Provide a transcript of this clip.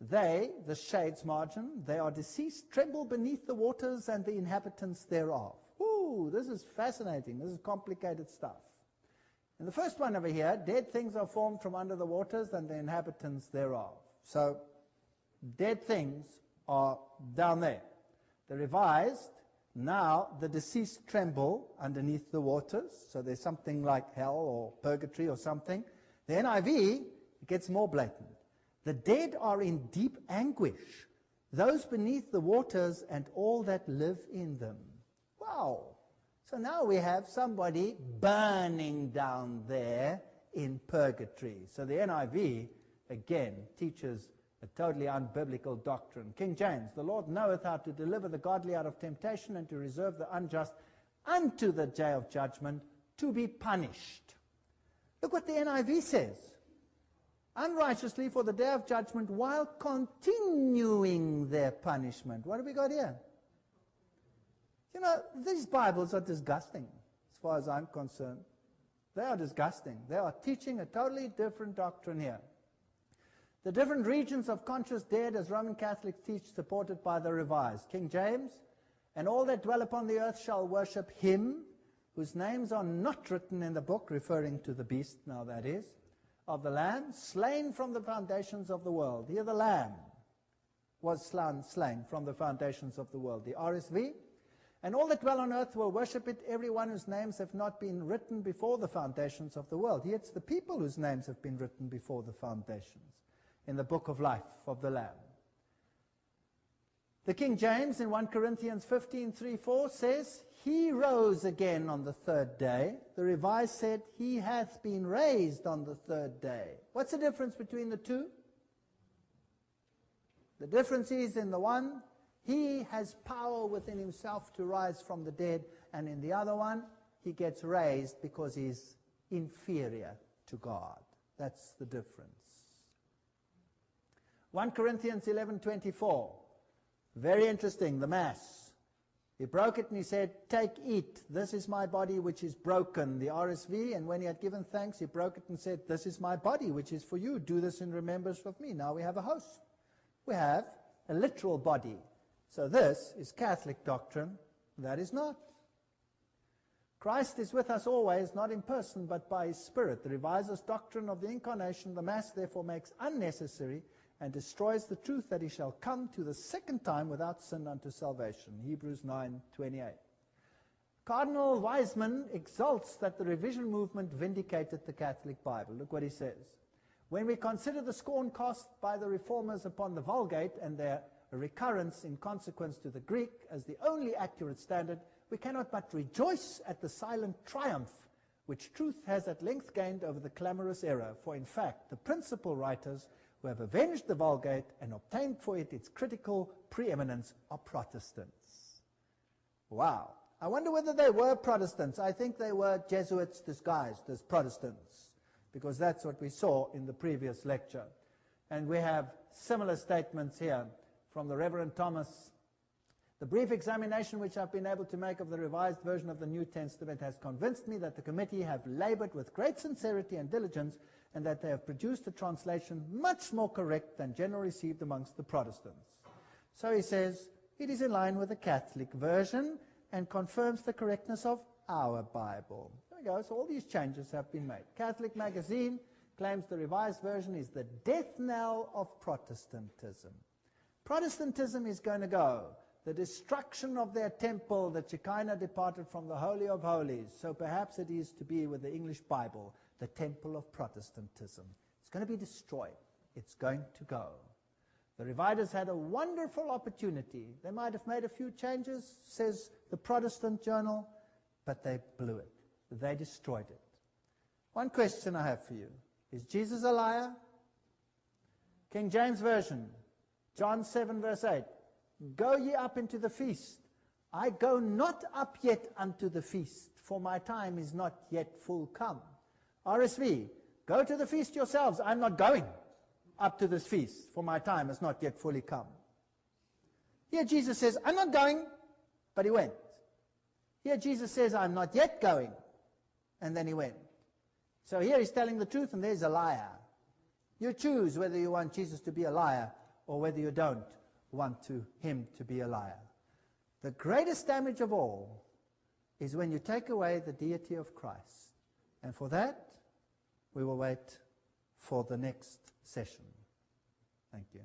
They, the shades margin, they are deceased, tremble beneath the waters and the inhabitants thereof. Ooh, this is fascinating. This is complicated stuff. In the first one over here, dead things are formed from under the waters and the inhabitants thereof. So, dead things are down there. The Revised, now the deceased tremble underneath the waters. So there's something like hell or purgatory or something. The NIV, it gets more blatant. The dead are in deep anguish, those beneath the waters and all that live in them. Wow. So now we have somebody burning down there in purgatory. So the NIV, again, teaches a totally unbiblical doctrine. King James, the Lord knoweth how to deliver the godly out of temptation and to reserve the unjust unto the day of judgment to be punished. Look what the NIV says. Unrighteously for the day of judgment while continuing their punishment. What have we got here? You know, these Bibles are disgusting as far as I'm concerned. They are disgusting. They are teaching a totally different doctrine here. The different regions of conscious dead, as Roman Catholics teach, supported by the Revised. King James, and all that dwell upon the earth shall worship him, whose names are not written in the book, referring to the beast, now that is, of the Lamb, slain from the foundations of the world. Here the Lamb was slain from the foundations of the world. The RSV, and all that dwell on earth will worship it, everyone whose names have not been written before the foundations of the world. Here it's the people whose names have been written before the foundations in the book of life of the Lamb. The King James in 1 Corinthians 15:3-4 says, he rose again on the third day. The Revised said, he hath been raised on the third day. What's the difference between the two? The difference is in the one, he has power within himself to rise from the dead, and in the other one, he gets raised because he's inferior to God. That's the difference. 1 Corinthians 11:24. Very interesting, the Mass. He broke it and he said, take, eat, this is my body which is broken. The RSV, and when he had given thanks, he broke it and said, this is my body which is for you. Do this in remembrance of me. Now we have a host. We have a literal body. So this is Catholic doctrine. That is not. Christ is with us always, not in person, but by his Spirit. The Reviser's doctrine of the Incarnation, the Mass, therefore makes unnecessary and destroys the truth that he shall come to the second time without sin unto salvation. Hebrews 9:28. Cardinal Wiseman exalts that the revision movement vindicated the Catholic Bible. Look what he says. When we consider the scorn cast by the reformers upon the Vulgate and their recurrence in consequence to the Greek as the only accurate standard, we cannot but rejoice at the silent triumph which truth has at length gained over the clamorous error. For in fact, the principal writers who have avenged the Vulgate and obtained for it its critical preeminence are Protestants. Wow. I wonder whether they were Protestants. I think they were Jesuits disguised as Protestants, because that's what we saw in the previous lecture. And we have similar statements here from the Reverend Thomas. The brief examination which I've been able to make of the revised version of the New Testament has convinced me that the committee have labored with great sincerity and diligence, and that they have produced a translation much more correct than generally received amongst the Protestants. So he says, it is in line with the Catholic version and confirms the correctness of our Bible. There we go, so all these changes have been made. Catholic Magazine claims the revised version is the death knell of Protestantism. Protestantism is going to go. The destruction of their temple, the Shekinah departed from the Holy of Holies. So perhaps it is to be with the English Bible, the temple of Protestantism. It's going to be destroyed. It's going to go. The Reviders had a wonderful opportunity. They might have made a few changes, says the Protestant Journal, but they blew it. They destroyed it. One question I have for you. Is Jesus a liar? King James Version, John 7 verse 8. Go ye up into the feast. I go not up yet unto the feast, for my time is not yet full come. RSV, go to the feast yourselves. I'm not going up to this feast, for my time has not yet fully come. Here Jesus says, I'm not going, but he went. Here Jesus says, I'm not yet going, and then he went. So here he's telling the truth, and there's a liar. You choose whether you want Jesus to be a liar or whether you don't want him to be a liar. The greatest damage of all is when you take away the deity of Christ. And for that, we will wait for the next session. Thank you.